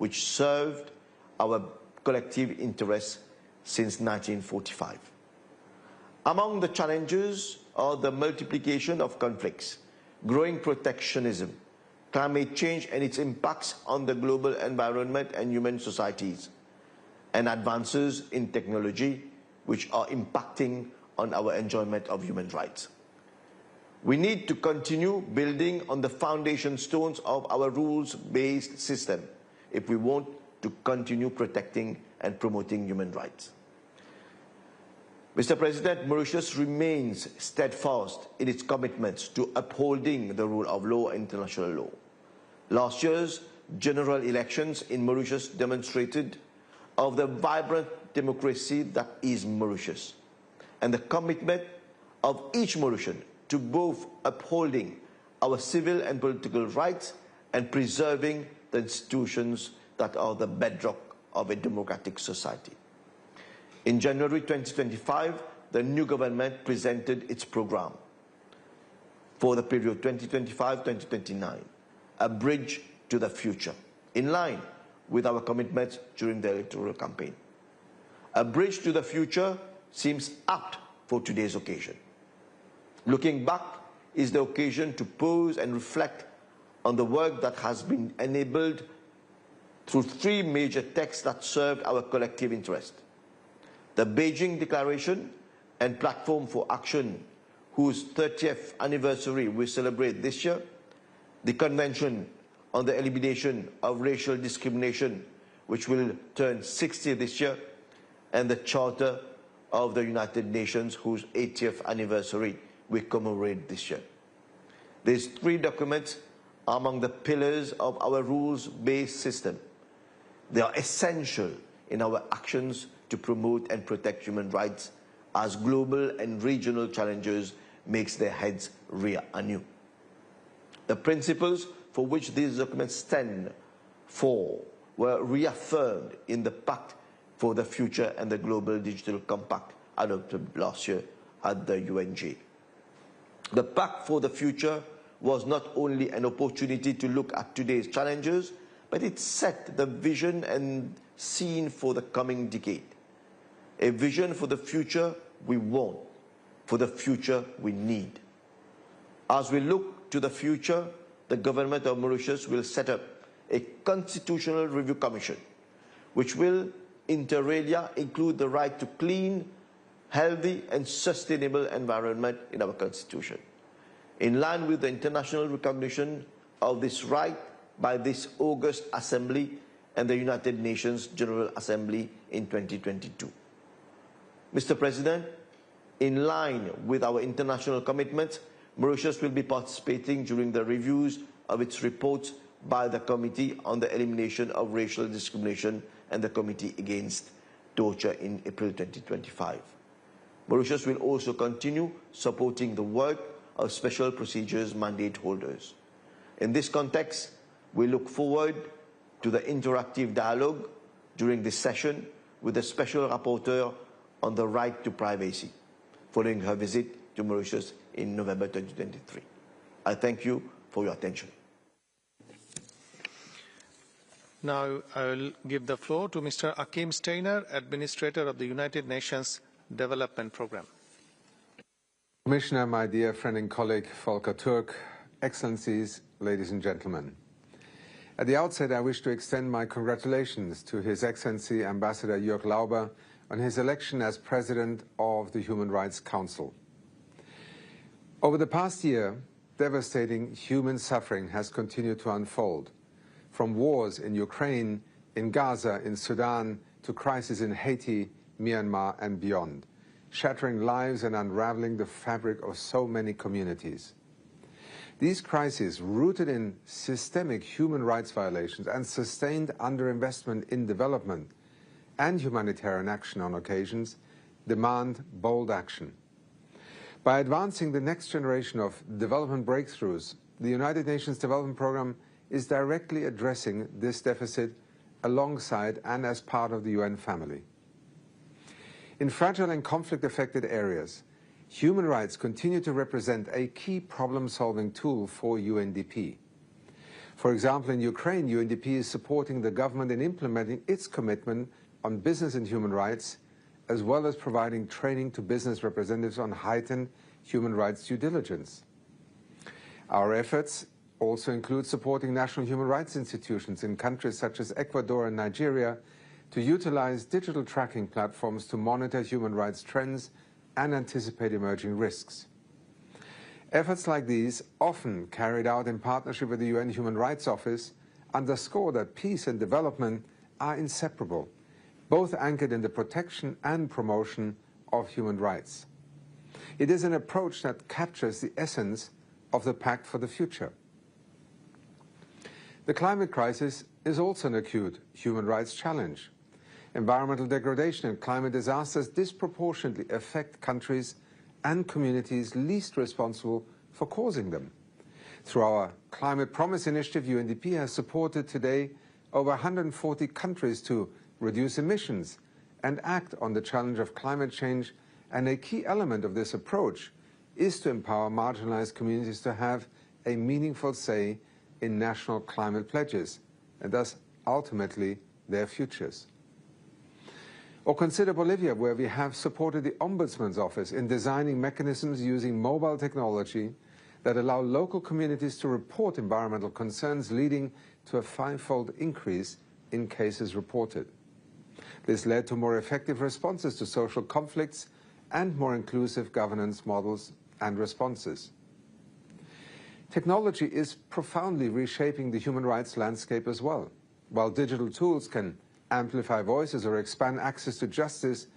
which served our collective interests since 1945. Among the challenges are the multiplication of conflicts, growing protectionism, climate change and its impacts on the global environment and human societies, and advances in technology which are impacting on our enjoyment of human rights. We need to continue building on the foundation stones of our rules-based system if we want to continue protecting and promoting human rights. Mr. President, Mauritius remains steadfast in its commitments to upholding the rule of law and international law. Last year's general elections in Mauritius demonstrated of the vibrant democracy that is Mauritius and the commitment of each Mauritian to both upholding our civil and political rights and preserving the institutions that are the bedrock of a democratic society. In January 2025, the new government presented its program for the period 2025-2029, a bridge to the future, in line with our commitments during the electoral campaign. A bridge to the future seems apt for today's occasion. Looking back is the occasion to pause and reflect on the work that has been enabled through three major texts that served our collective interest. The Beijing Declaration and Platform for Action, whose 30th anniversary we celebrate this year, the Convention on the Elimination of Racial Discrimination, which will turn 60 this year, and the Charter of the United Nations, whose 80th anniversary we commemorate this year. These three documents are among the pillars of our rules-based system. They are essential in our actions to promote and protect human rights as global and regional challenges makes their heads rear anew. The principles for which these documents stand for were reaffirmed in the Pact for the Future and the Global Digital Compact adopted last year at the UNG. The Pact for the Future was not only an opportunity to look at today's challenges, but it set the vision and scene for the coming decade. A vision for the future we want, for the future we need. As we look to the future, the government of Mauritius will set up a constitutional review commission, which will inter alia include the right to clean, healthy and sustainable environment in our constitution, in line with the international recognition of this right by this August Assembly and the United Nations General Assembly in 2022. Mr. President, in line with our international commitments, Mauritius will be participating during the reviews of its reports by the Committee on the Elimination of Racial Discrimination and the Committee Against Torture in April 2025. Mauritius will also continue supporting the work of Special Procedures Mandate holders. In this context, we look forward to the interactive dialogue during this session with the Special Rapporteur on the right to privacy, following her visit to Mauritius in November 2023. I thank you for your attention. Now I will give the floor to Mr. Akim Steiner, Administrator of the United Nations Development Programme. Commissioner, my dear friend and colleague Volker Türk, Excellencies, ladies and gentlemen. At the outset, I wish to extend my congratulations to His Excellency Ambassador Jörg Lauber on his election as President of the Human Rights Council. Over the past year, devastating human suffering has continued to unfold, from wars in Ukraine, in Gaza, in Sudan, to crises in Haiti, Myanmar and beyond, shattering lives and unraveling the fabric of so many communities. These crises, rooted in systemic human rights violations and sustained underinvestment in development and humanitarian action on occasions, demand bold action. By advancing the next generation of development breakthroughs, the United Nations Development Programme is directly addressing this deficit alongside and as part of the UN family. In fragile and conflict-affected areas, human rights continue to represent a key problem-solving tool for UNDP. For example, in Ukraine, UNDP is supporting the government in implementing its commitment on business and human rights, as well as providing training to business representatives on heightened human rights due diligence. Our efforts also include supporting national human rights institutions in countries such as Ecuador and Nigeria to utilize digital tracking platforms to monitor human rights trends and anticipate emerging risks. Efforts like these, often carried out in partnership with the UN Human Rights Office, underscore that peace and development are inseparable, both anchored in the protection and promotion of human rights. It is an approach that captures the essence of the Pact for the Future. The climate crisis is also an acute human rights challenge. Environmental degradation and climate disasters disproportionately affect countries and communities least responsible for causing them. Through our Climate Promise Initiative, UNDP has supported today over 140 countries to reduce emissions and act on the challenge of climate change, and a key element of this approach is to empower marginalized communities to have a meaningful say in national climate pledges, and thus ultimately their futures. Or consider Bolivia, where we have supported the Ombudsman's Office in designing mechanisms using mobile technology that allow local communities to report environmental concerns, leading to a five-fold increase in cases reported. This led to more effective responses to social conflicts and more inclusive governance models and responses. Technology is profoundly reshaping the human rights landscape as well. While digital tools can amplify voices or expand access to justice,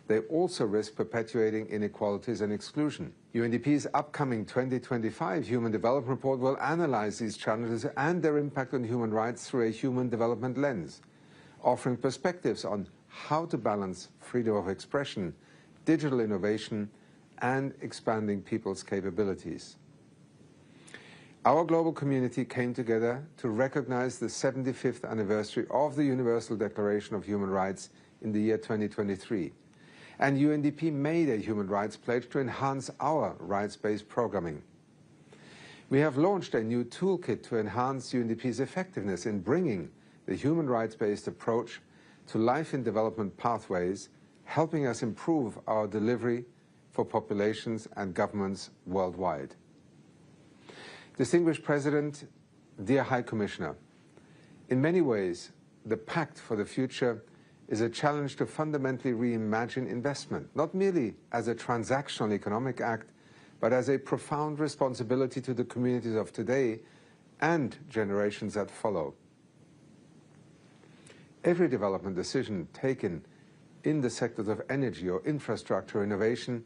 they also risk perpetuating inequalities and exclusion. UNDP's upcoming 2025 Human Development Report will analyze these challenges and their impact on human rights through a human development lens, offering perspectives on how to balance freedom of expression, digital innovation, and expanding people's capabilities. Our global community came together to recognize the 75th anniversary of the Universal Declaration of Human Rights in the year 2023. And UNDP made a human rights pledge to enhance our rights-based programming. We have launched a new toolkit to enhance UNDP's effectiveness in bringing the human rights-based approach to life in development pathways, helping us improve our delivery for populations and governments worldwide. Distinguished President, dear High Commissioner, in many ways, the Pact for the Future is a challenge to fundamentally reimagine investment, not merely as a transactional economic act, but as a profound responsibility to the communities of today and generations that follow. Every development decision taken in the sectors of energy or infrastructure or innovation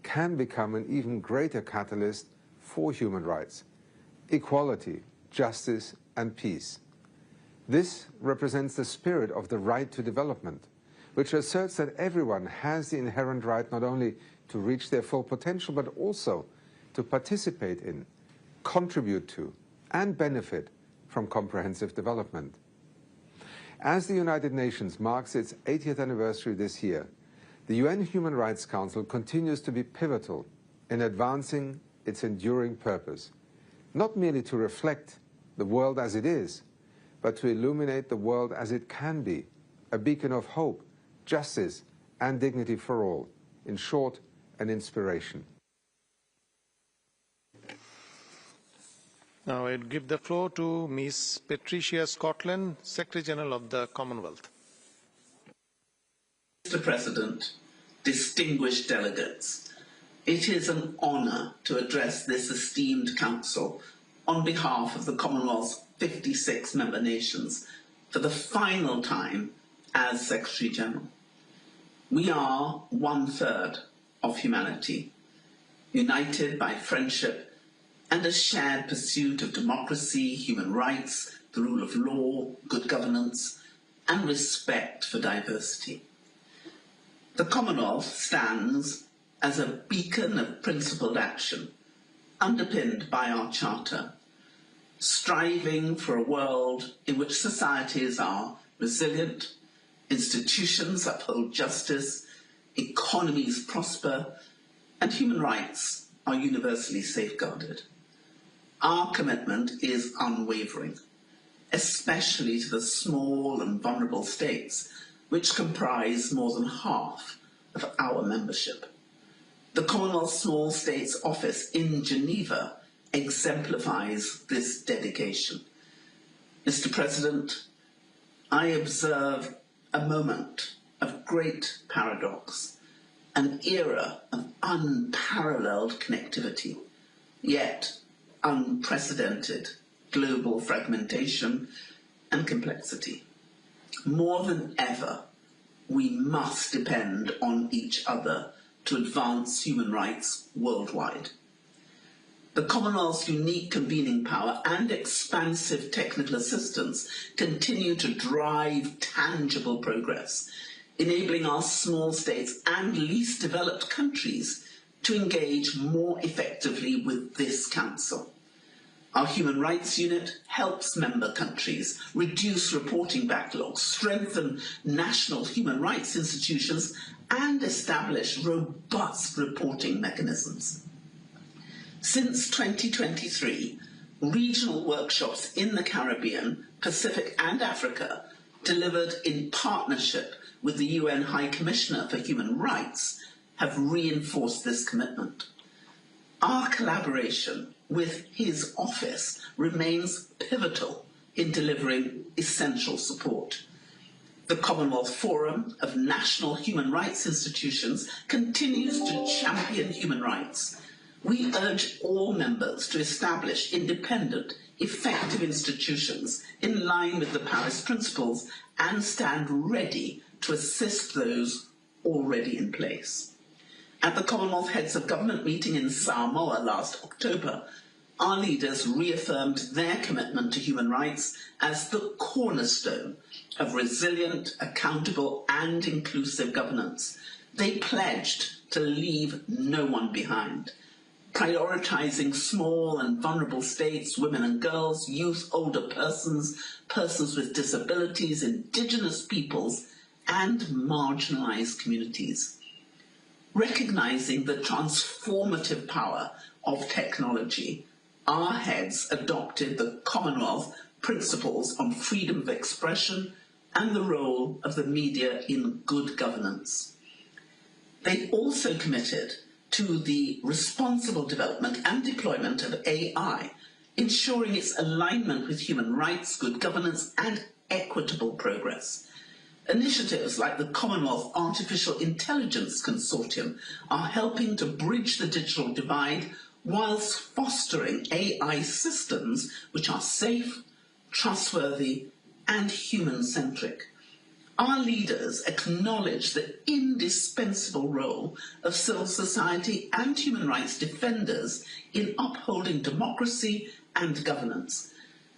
can become an even greater catalyst for human rights, equality, justice, and peace. This represents the spirit of the right to development, which asserts that everyone has the inherent right not only to reach their full potential, but also to participate in, contribute to, and benefit from comprehensive development. As the United Nations marks its 80th anniversary this year, the UN Human Rights Council continues to be pivotal in advancing its enduring purpose, not merely to reflect the world as it is, but to illuminate the world as it can be, a beacon of hope, justice, and dignity for all. In short, an inspiration. Now I give the floor to Ms. Patricia Scotland, Secretary-General of the Commonwealth. Mr. President, distinguished delegates, it is an honour to address this esteemed Council on behalf of the Commonwealth's 56 member nations for the final time as Secretary-General. We are 1/3 of humanity, united by friendship and a shared pursuit of democracy, human rights, the rule of law, good governance, and respect for diversity. The Commonwealth stands as a beacon of principled action, underpinned by our Charter, striving for a world in which societies are resilient, institutions uphold justice, economies prosper, and human rights are universally safeguarded. Our commitment is unwavering. especially to the small and vulnerable states, which comprise more than half of our membership. The Commonwealth Small States Office in Geneva exemplifies this dedication. Mr. President, I observe a moment of great paradox, an era of unparalleled connectivity, yet unprecedented global fragmentation and complexity. More than ever, we must depend on each other to advance human rights worldwide. The Commonwealth's unique convening power and expansive technical assistance continue to drive tangible progress, enabling our small states and least developed countries to engage more effectively with this Council. Our Human Rights Unit helps member countries reduce reporting backlogs, strengthen national human rights institutions, and establish robust reporting mechanisms. Since 2023, regional workshops in the Caribbean, Pacific, and Africa, delivered in partnership with the UN High Commissioner for Human Rights, have reinforced this commitment. Our collaboration with his office remains pivotal in delivering essential support. The Commonwealth Forum of National Human Rights Institutions continues to champion human rights. We urge all members to establish independent, effective institutions in line with the Paris Principles and stand ready to assist those already in place. At the Commonwealth Heads of Government meeting in Samoa last October, our leaders reaffirmed their commitment to human rights as the cornerstone of resilient, accountable, and inclusive governance. They pledged to leave no one behind, prioritizing small and vulnerable states, women and girls, youth, older persons, persons with disabilities, indigenous peoples, and marginalized communities. Recognizing the transformative power of technology, our heads adopted the Commonwealth Principles on freedom of expression and the role of the media in good governance. They also committed to the responsible development and deployment of AI, ensuring its alignment with human rights, good governance, and equitable progress. Initiatives like the Commonwealth Artificial Intelligence Consortium are helping to bridge the digital divide whilst fostering AI systems which are safe, trustworthy, and human-centric. Our leaders acknowledge the indispensable role of civil society and human rights defenders in upholding democracy and governance.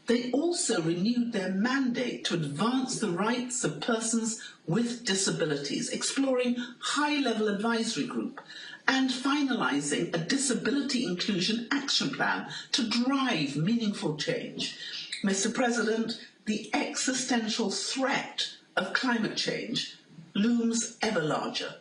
They also renewed their mandate to advance the rights of persons with disabilities, exploring high-level advisory group and finalising a disability inclusion action plan to drive meaningful change. Mr. President, the existential threat of climate change looms ever larger,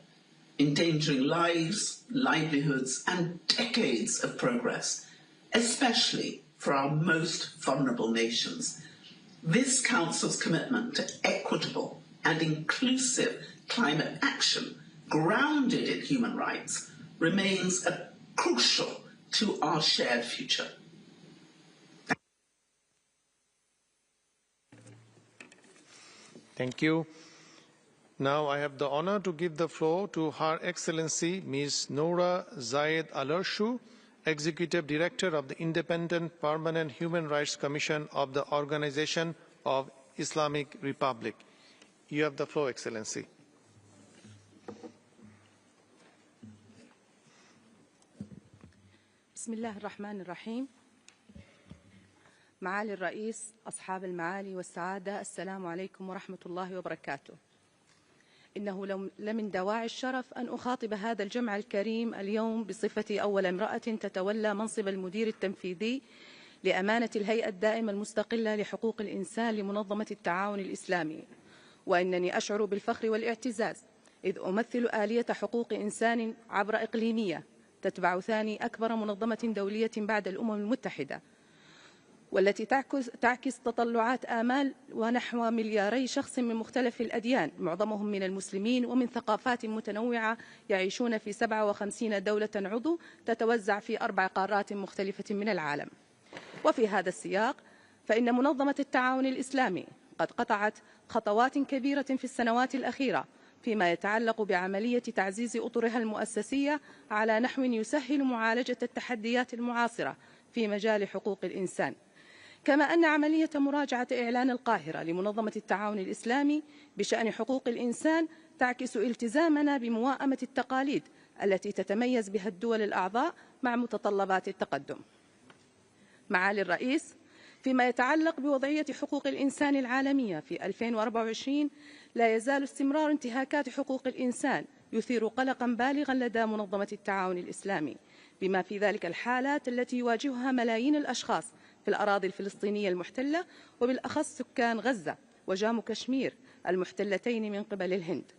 endangering lives, livelihoods, and decades of progress, especially for our most vulnerable nations. This Council's commitment to equitable and inclusive climate action, grounded in human rights, remains crucial to our shared future. Thank you. Now I have the honor to give the floor to Her Excellency Ms. Noura Zayed Al-Ershu, Executive Director of the Independent Permanent Human Rights Commission of the Organization of Islamic Republic. You have the floor, Excellency. بسم الله الرحمن الرحيم. معالي الرئيس، أصحاب المعالي والسعادة، السلام عليكم ورحمة الله وبركاته. إنه لمن دواعي الشرف أن أخاطب هذا الجمع الكريم اليوم بصفتي أول امرأة تتولى منصب المدير التنفيذي لأمانة الهيئة الدائمة المستقلة لحقوق الإنسان لمنظمة التعاون الإسلامي، وإنني أشعر بالفخر والاعتزاز إذ أمثل آلية حقوق إنسان عبر إقليمية تتبع ثاني أكبر منظمة دولية بعد الأمم المتحدة، والتي تعكس تطلعات آمال ونحو ملياري شخص من مختلف الأديان، معظمهم من المسلمين ومن ثقافات متنوعة يعيشون في 57 دولة عضو تتوزع في 4 قارات مختلفة من العالم. وفي هذا السياق فإن منظمة التعاون الإسلامي قد قطعت خطوات كبيرة في السنوات الأخيرة فيما يتعلق بعملية تعزيز أطرها المؤسسية على نحو يسهل معالجة التحديات المعاصرة في مجال حقوق الإنسان، كما أن عملية مراجعة إعلان القاهرة لمنظمة التعاون الإسلامي بشأن حقوق الإنسان تعكس التزامنا بمواءمة التقاليد التي تتميز بها الدول الأعضاء مع متطلبات التقدم. معالي الرئيس، فيما يتعلق بوضعية حقوق الإنسان العالمية في 2024 لا يزال استمرار انتهاكات حقوق الإنسان يثير قلقا بالغا لدى منظمة التعاون الإسلامي، بما في ذلك الحالات التي يواجهها ملايين الأشخاص في الأراضي الفلسطينية المحتلة، وبالأخص سكان غزة وجامو كشمير المحتلتين من قبل الهند،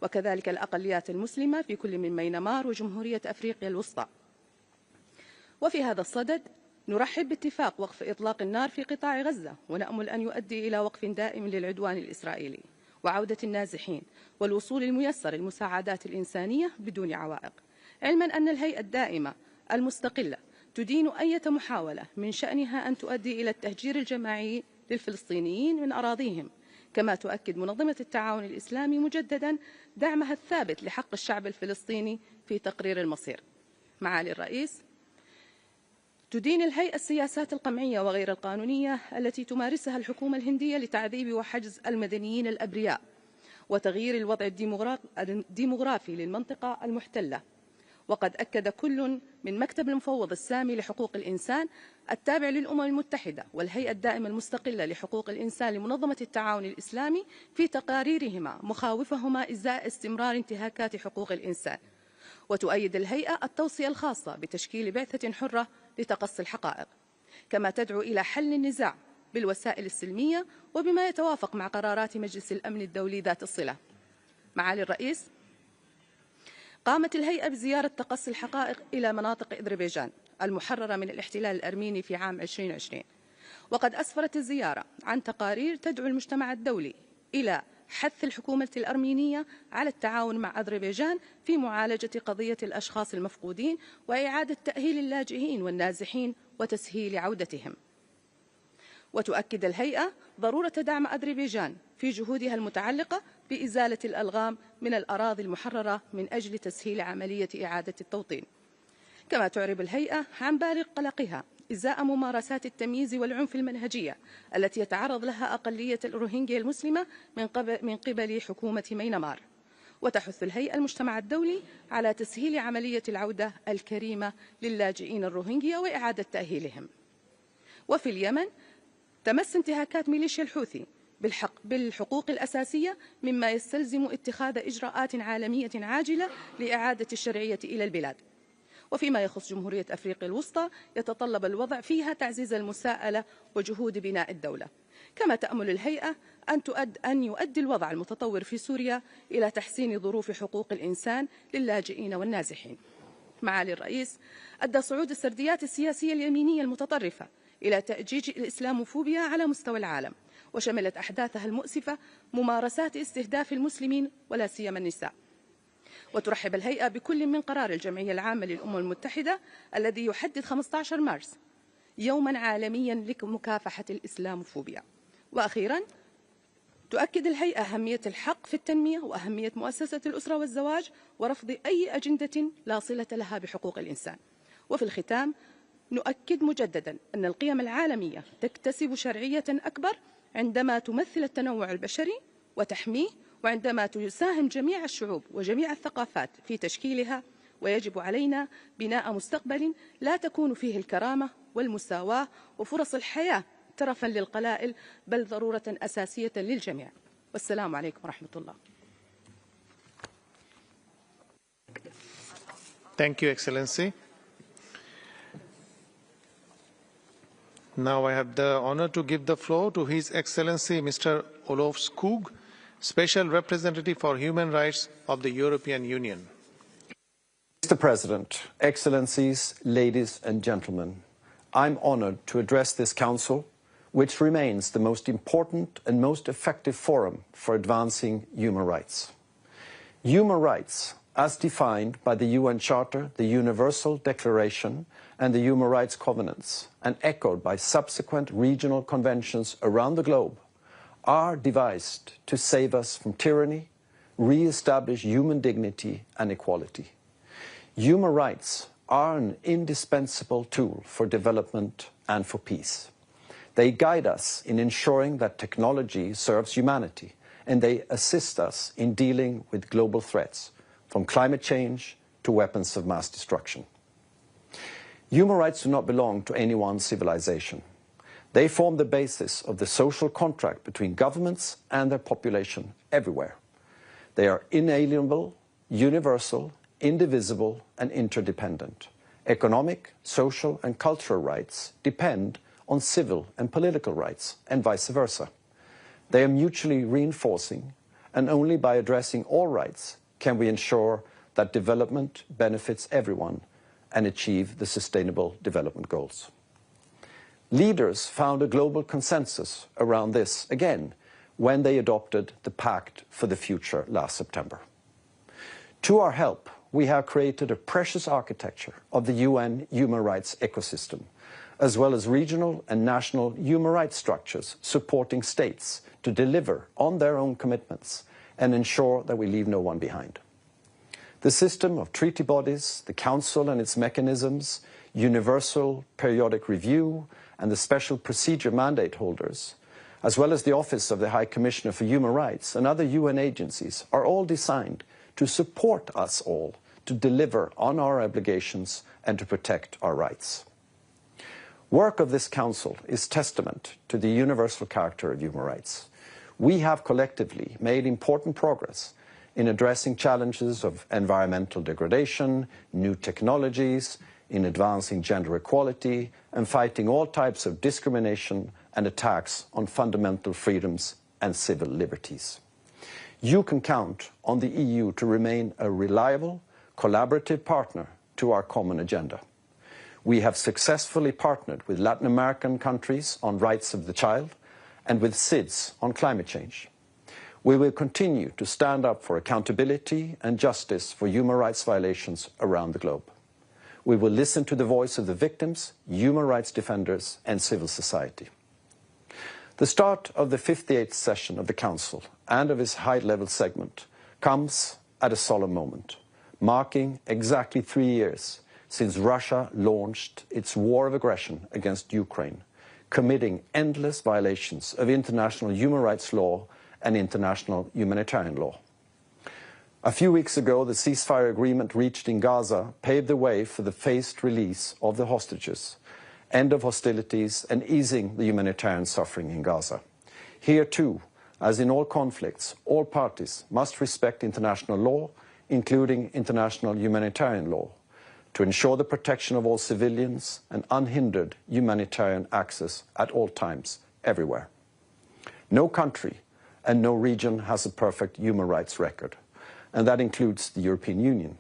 وكذلك الأقليات المسلمة في كل من ميانمار وجمهورية أفريقيا الوسطى. وفي هذا الصدد نرحب باتفاق وقف إطلاق النار في قطاع غزة، ونأمل أن يؤدي إلى وقف دائم للعدوان الإسرائيلي وعودة النازحين والوصول الميسر للمساعدات الإنسانية بدون عوائق، علما أن الهيئة الدائمة المستقلة تدين أي محاولة من شأنها أن تؤدي إلى التهجير الجماعي للفلسطينيين من أراضيهم. كما تؤكد منظمة التعاون الإسلامي مجددا دعمها الثابت لحق الشعب الفلسطيني في تقرير المصير. معالي الرئيس، تدين الهيئة السياسات القمعية وغير القانونية التي تمارسها الحكومة الهندية لتعذيب وحجز المدنيين الأبرياء وتغيير الوضع الديمغرافي للمنطقة المحتلة. وقد أكد كل من مكتب المفوض السامي لحقوق الإنسان التابع للأمم المتحدة والهيئة الدائمة المستقلة لحقوق الإنسان لمنظمة التعاون الإسلامي في تقاريرهما مخاوفهما إزاء استمرار انتهاكات حقوق الإنسان. وتؤيد الهيئة التوصية الخاصة بتشكيل بعثة حرة لتقصي الحقائق، كما تدعو إلى حل النزاع بالوسائل السلمية وبما يتوافق مع قرارات مجلس الأمن الدولي ذات الصلة. معالي الرئيس، قامت الهيئة بزيارة تقصي الحقائق إلى مناطق أذربيجان المحررة من الاحتلال الأرميني في عام 2020، وقد أسفرت الزيارة عن تقارير تدعو المجتمع الدولي إلى حث الحكومة الأرمينية على التعاون مع أذربيجان في معالجة قضية الأشخاص المفقودين وإعادة تأهيل اللاجئين والنازحين وتسهيل عودتهم. وتؤكد الهيئة ضرورة دعم أذربيجان في جهودها المتعلقة بإزالة الألغام من الأراضي المحررة من أجل تسهيل عملية إعادة التوطين. كما تعرب الهيئة عن بالغ قلقها إزاء ممارسات التمييز والعنف المنهجية التي يتعرض لها أقلية الروهينجيا المسلمة من قبل حكومة ميانمار. وتحث الهيئة المجتمع الدولي على تسهيل عملية العودة الكريمة للاجئين الروهينجيا وإعادة تأهيلهم. وفي اليمن تمس انتهاكات ميليشيا الحوثي بالحقوق الأساسية مما يستلزم اتخاذ إجراءات عالمية عاجلة لإعادة الشرعية إلى البلاد. وفيما يخص جمهورية أفريقيا الوسطى يتطلب الوضع فيها تعزيز المساءلة وجهود بناء الدولة. كما تأمل الهيئة أن يؤدي الوضع المتطور في سوريا إلى تحسين ظروف حقوق الإنسان للاجئين والنازحين. معالي الرئيس، أدى صعود السرديات السياسية اليمينية المتطرفة إلى تأجيج الإسلاموفوبيا على مستوى العالم، وشملت أحداثها المؤسفة ممارسات استهداف المسلمين ولا سيما النساء. وترحب الهيئة بكل من قرار الجمعية العامة للأمم المتحدة الذي يحدد 15 مارس يوما عالميا لمكافحة الإسلاموفوبيا. وأخيرا، تؤكد الهيئة أهمية الحق في التنمية وأهمية مؤسسة الأسرة والزواج ورفض أي أجندة لا صلة لها بحقوق الإنسان. وفي الختام، نؤكد مجددا أن القيم العالمية تكتسب شرعية أكبر عندما تمثل التنوع البشري وتحميه، وعندما تساهم جميع الشعوب وجميع الثقافات في تشكيلها. ويجب علينا بناء مستقبل لا تكون فيه الكرامة والمساواة وفرص الحياة ترفا للقلائل، بل ضرورة أساسية للجميع. والسلام عليكم ورحمة الله. Thank you, Excellency. Now I have the honor to give the floor to His Excellency Mr. Olof Skog, Special Representative for Human Rights of the European Union. Mr. President, Excellencies, ladies and gentlemen, I'm honored to address this Council, which remains the most important and most effective forum for advancing human rights. Human rights, as defined by the UN Charter, the Universal Declaration, and the Human Rights Covenants, and echoed by subsequent regional conventions around the globe, are devised to save us from tyranny, re-establish human dignity and equality. Human rights are an indispensable tool for development and for peace. They guide us in ensuring that technology serves humanity, and they assist us in dealing with global threats, from climate change to weapons of mass destruction. Human rights do not belong to any one civilization. They form the basis of the social contract between governments and their population everywhere. They are inalienable, universal, indivisible, and interdependent. Economic, social, and cultural rights depend on civil and political rights, and vice versa. They are mutually reinforcing, and only by addressing all rights can we ensure that development benefits everyone and achieve the Sustainable Development Goals. Leaders found a global consensus around this again when they adopted the Pact for the Future last September. To our help, we have created a precious architecture of the UN human rights ecosystem, as well as regional and national human rights structures supporting states to deliver on their own commitments and ensure that we leave no one behind. The system of treaty bodies, the Council and its mechanisms, universal periodic review, and the special procedure mandate holders, as well as the Office of the High Commissioner for Human Rights and other UN agencies, are all designed to support us all to deliver on our obligations and to protect our rights. Work of this Council is testament to the universal character of human rights. We have collectively made important progress in addressing challenges of environmental degradation, new technologies, in advancing gender equality, and fighting all types of discrimination and attacks on fundamental freedoms and civil liberties. You can count on the EU to remain a reliable, collaborative partner to our common agenda. We have successfully partnered with Latin American countries on rights of the child and with SIDS on climate change. We will continue to stand up for accountability and justice for human rights violations around the globe. We will listen to the voice of the victims, human rights defenders, and civil society. The start of the 58th session of the Council and of its high-level segment comes at a solemn moment, marking exactly 3 years since Russia launched its war of aggression against Ukraine, committing endless violations of international human rights law and international humanitarian law. A few weeks ago, the ceasefire agreement reached in Gaza paved the way for the phased release of the hostages, end of hostilities, and easing the humanitarian suffering in Gaza. Here too, as in all conflicts, all parties must respect international law, including international humanitarian law, to ensure the protection of all civilians and unhindered humanitarian access at all times, everywhere. No country and no region has a perfect human rights record, and that includes the European Union.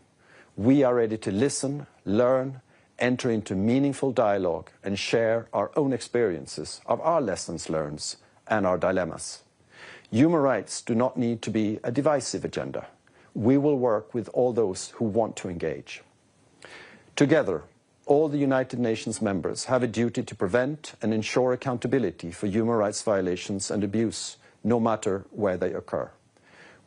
We are ready to listen, learn, enter into meaningful dialogue and share our own experiences of our lessons learned and our dilemmas. Human rights do not need to be a divisive agenda. We will work with all those who want to engage. Together, all the United Nations members have a duty to prevent and ensure accountability for human rights violations and abuse, no matter where they occur.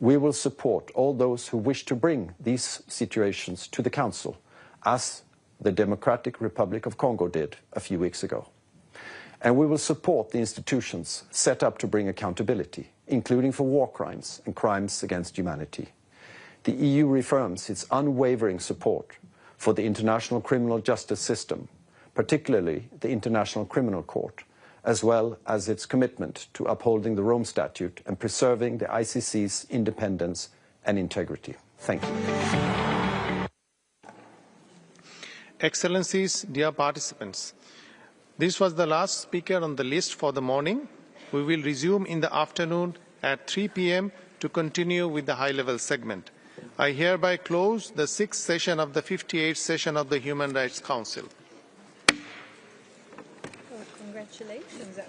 We will support all those who wish to bring these situations to the Council, as the Democratic Republic of Congo did a few weeks ago. And we will support the institutions set up to bring accountability, including for war crimes and crimes against humanity. The EU reaffirms its unwavering support for the international criminal justice system, particularly the International Criminal Court, as well as its commitment to upholding the Rome Statute and preserving the ICC's independence and integrity. Thank you. Excellencies, dear participants, this was the last speaker on the list for the morning. We will resume in the afternoon at 3 p.m. to continue with the high-level segment. I hereby close the 6th session of the 58th session of the Human Rights Council. congratulations. That